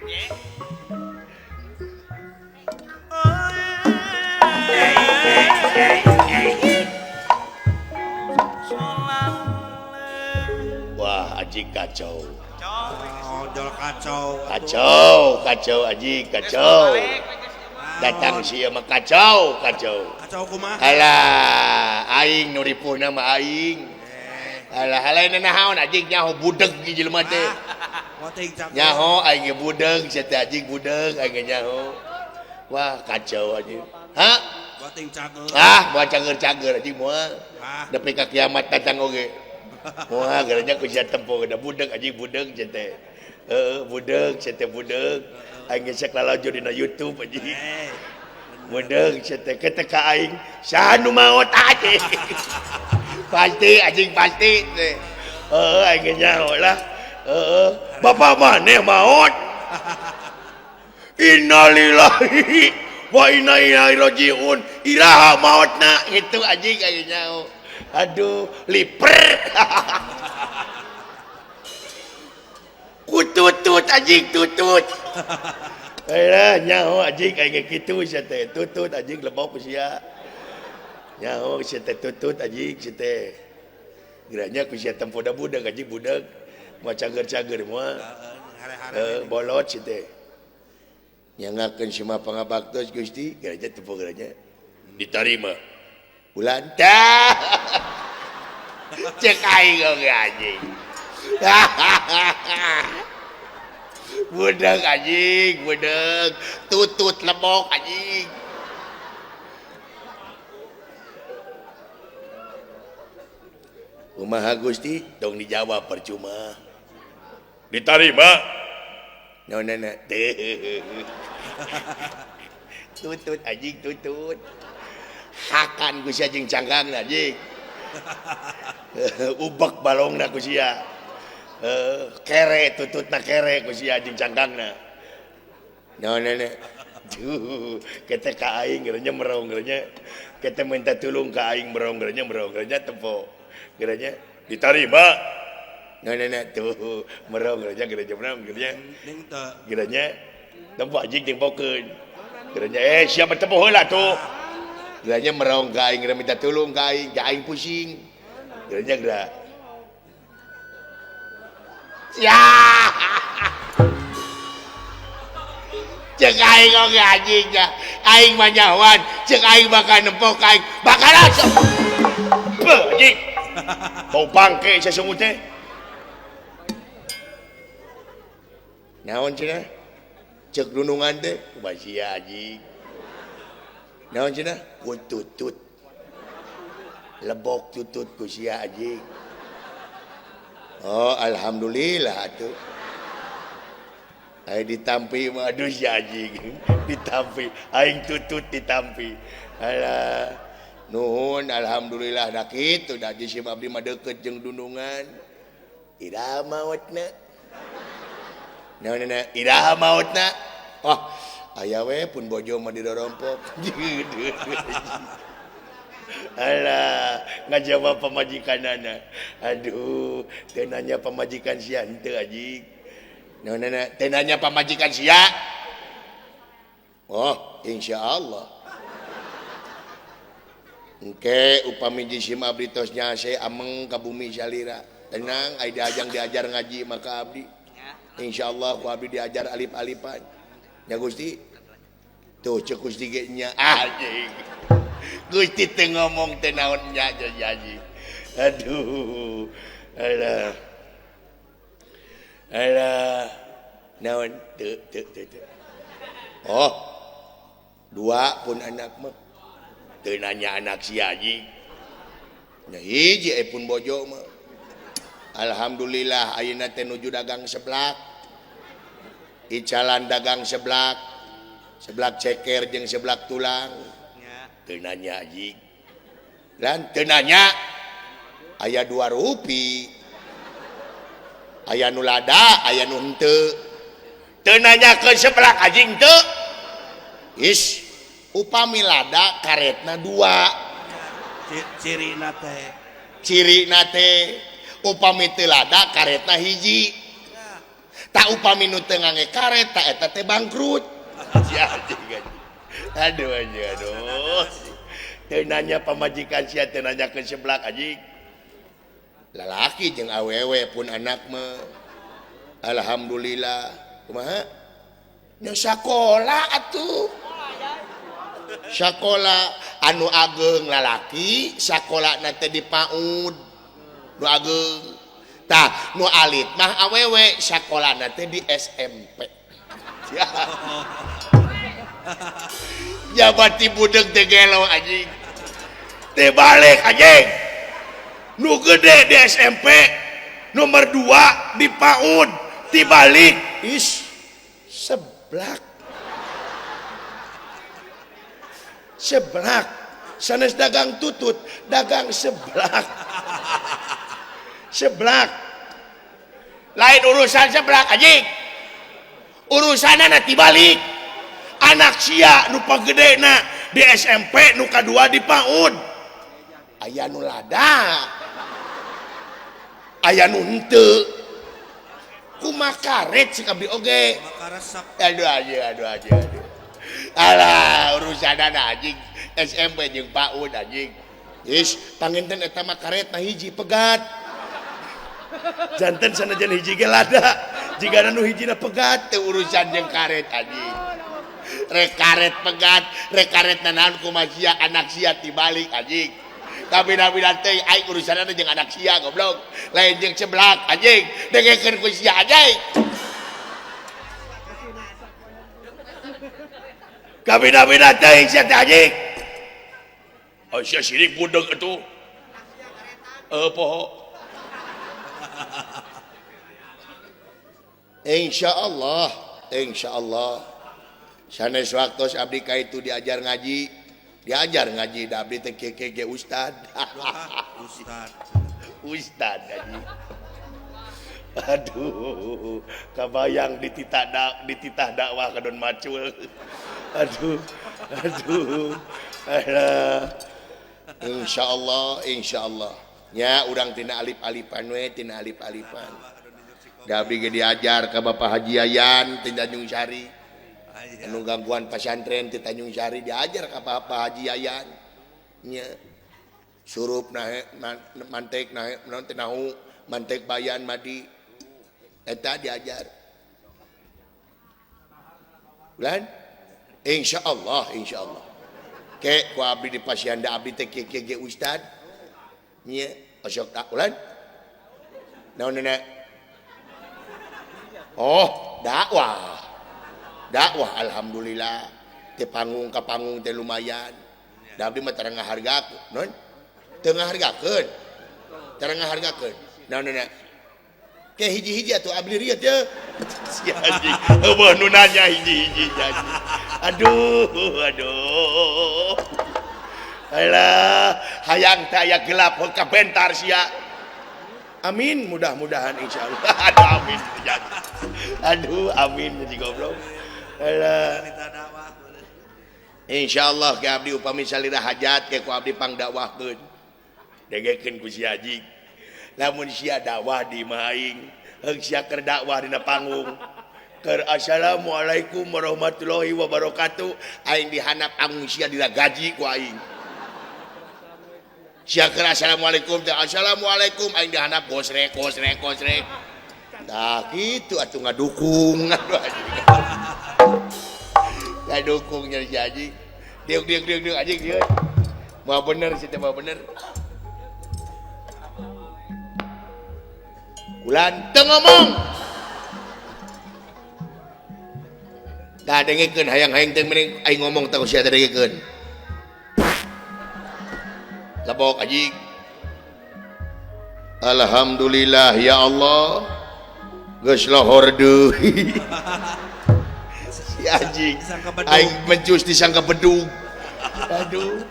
Wah, Aji kacau. Ojol kacau. Kacau Aji kacau. Datang sih mah kacau. Kacau kumaha? Alah, aing nu ripuh nama aing. Alah, halain naon Aji nyaho budeg di jelema teh. Nyaho aing budeg, sia teh Aji budeg aing nyaho. Wah, kacau Aji. Hah? Boting cager. Moal cager-cager Aji moal. Nepi ka kiamat datang oge. Moal garanya ku sia tempo da budeg Aji budeg sia teh. Budeg sia teh budeg. Aing geus lalajo dina YouTube Aji. Budeg sia teh ketika aing saha nu maot Aji. Pasti anjing pasti teh. Aing nyaho lah. Bapak maneh maot. Innalillahi wa inna ilaihi rajiun. Iraha maotna gitu anjing aing nyaho. Aduh, liper. Kututut anjing tutut. Ayolah nyaho anjing aing kitu sia teh. Tutut anjing lebok sia. Nyaho sia teh tutut anjing sia teh. Geranya ku sia tempo da budak anjing budak. Moal cager-cager moal. Bolot sia teh. Nyangakeun simah pangabaktos Gusti, geranya tempo geranya. Diterima. Ulan tah. Cek aing oge anjing. Budak anjing, budak. Tutut lebok anjing. Kumaha Gusti? Dong dijawab percuma. Diterima. Nona tutut anjing tutut. Hakan ku sia jeung cangkangna anjing. Ubek balongna ku sia. Kere tututna kere ku sia jeung cangkangna. Nona duh, kita ka aing geranya merong geranya. Kita minta tolong ka aing merong geranya tempo. Geranya diterima. Nah tuh merong geranya tempo anjing tempokeun. Geranya siapa tempo heula tuh. Geranya merong ka aing minta tolong ka aing pusing. Geranya geura. Ya. Cek aing oge anjing ya. Aing mah nyahoan, cek aing bakal nempok aing. Bakal langsung. Beuh anjing. Bau bangke sesungut teh. Naon cenah? Cek dunungan teh kumaha anjing. Naon cenah? Ku tutut. Lebok tutut ku sia anjing. Oh, alhamdulillah atuh. Aing ditampi mah aduh sia anjing. Ditampi, aing tutut ditampi. Alah. Nuhun alhamdulillah dah kitu dah jisim abdi mah deukeut jeung dunungan. Iraha maotna. Naonna iraha maotna. Oh, aya we pun bojo mah dirorompok. Alah, ngajawab pamajikanana. Aduh, teu nanya pamajikan sia henteu anjing. Naonna teu nanya pamajikan sia. Oh, insyaallah. Engke upami jisim abdi tos nyase ameng ka bumi salira. Tenang, ai diajar ngaji maka abdi. Insyaallah ku abdi diajar alif-alifan. Ya Gusti. Tuh cek Gusti ge nya anjing. Gusti teh ngomong teh naon nya janji. Aduh. Alah. Naon teu. Oh. Dua pun anak mah. Teu nanya anak si Haji. Nya hiji pun bojo mah. Alhamdulillah ayeuna teh nuju dagang seblak. Icalan dagang seblak. Seblak ceker jeung seblak tulang. Teu nanya Haji. Lan teu nanya aya 2 rupi. Aya nu lada, aya nu henteu. Teu nanya ke seblak Haji henteu. Is upami lada karetna 2. Ciri nate upami teu lada karetna hiji. tak upami nu teu ngangge karet tak eta teh bangkrut. Si anjing. Aduh anjing aduh. Teu nanya pamajikan sia teu nanya ke seblak anjing. Lalaki jeung awewe pun anak mah alhamdulillah kumaha nya sakola atuh sakola anu ageng lalaki sakola teh di PAUD nu ageng tah nu alit mah awewe sakola teh di SMP jabati budeg teh gelo anjing teh balik anjing nu gede di SMP nomor 2 di PAUD dibalik seblak sanes dagang tutut dagang seblak lain urusan seblak anjing urusanna dibalik anak sia nu pagedena di SMP nu kadua di PAUD aya nu lada aya nu henteu kumaha karet si kabdi oge aduh alah urusanana anjing SMP jeung PAUD anjing panginten eta mah karet mah hiji pegat janten sanajan hiji ge lada jigana nu hijina pegat teu urusan jeung karet anjing rek karet pegat rek karet naon kumaha sia anak sia tibalik anjing kabina-bina teh aing urusanna jeung anak sia goblok lain jeung seblak anjing dengekeun ku sia anjing kabina-bina teh sia teh anjing oh sia sirik budeg atuh poho insyaallah sanes waktos abdi ka itu diajar ngaji da abdi teh keke ustad anjing aduh kabayang dititah dakwah ka Don Macul aduh insyaallah nya urang tina alif-alifan we da abdi ge diajar ka Bapak Haji Yayan teh Tanjung Sari anu gangguan pesantren di Tanjung Sari diajar ka Bapak Haji Yayan nya surup mantek naon teh nahu mantek bayan madi eta diajar bulan insyaallah ke ku abdi di Pasianda abdi teh kieu ustad nya osok tak bulan naon oh dakwah alhamdulillah teh panggung ka panggung teh lumayan da abdi mah teu ngahargakeun non teu ngahargakeun naon ke hiji-hiji atuh abdi riet ya si anjing heueuh nu nanya hiji-hiji anjing aduh alah hayang teh aya gelap ka bentar sia amin mudah-mudahan insyaallah aduh amin jadi goblok alah insyaallah ke abdi upami salira hajat ke ku abdi pangdakwahkeun degekeun ku si haji lamun sia dakwah di maing heung sia keur dakwah dina panggung keur assalamualaikum warahmatullahi wabarakatuh aing dihandap panggung sia dina gaji ku aing sia keur assalamualaikum teh assalamualaikum aing dihandap gosrek tah kitu atuh ngadukung ngadukung nya si haji diuk anjing dia mah bener sih teh mah bener ulan teu ngomong tah dengekeun hayang-hayang teh mending aing ngomong tah sia teh dengekeun labok anjing alhamdulillah ya Allah geus lohor deui si anjing aing mencus disangka bedug aduh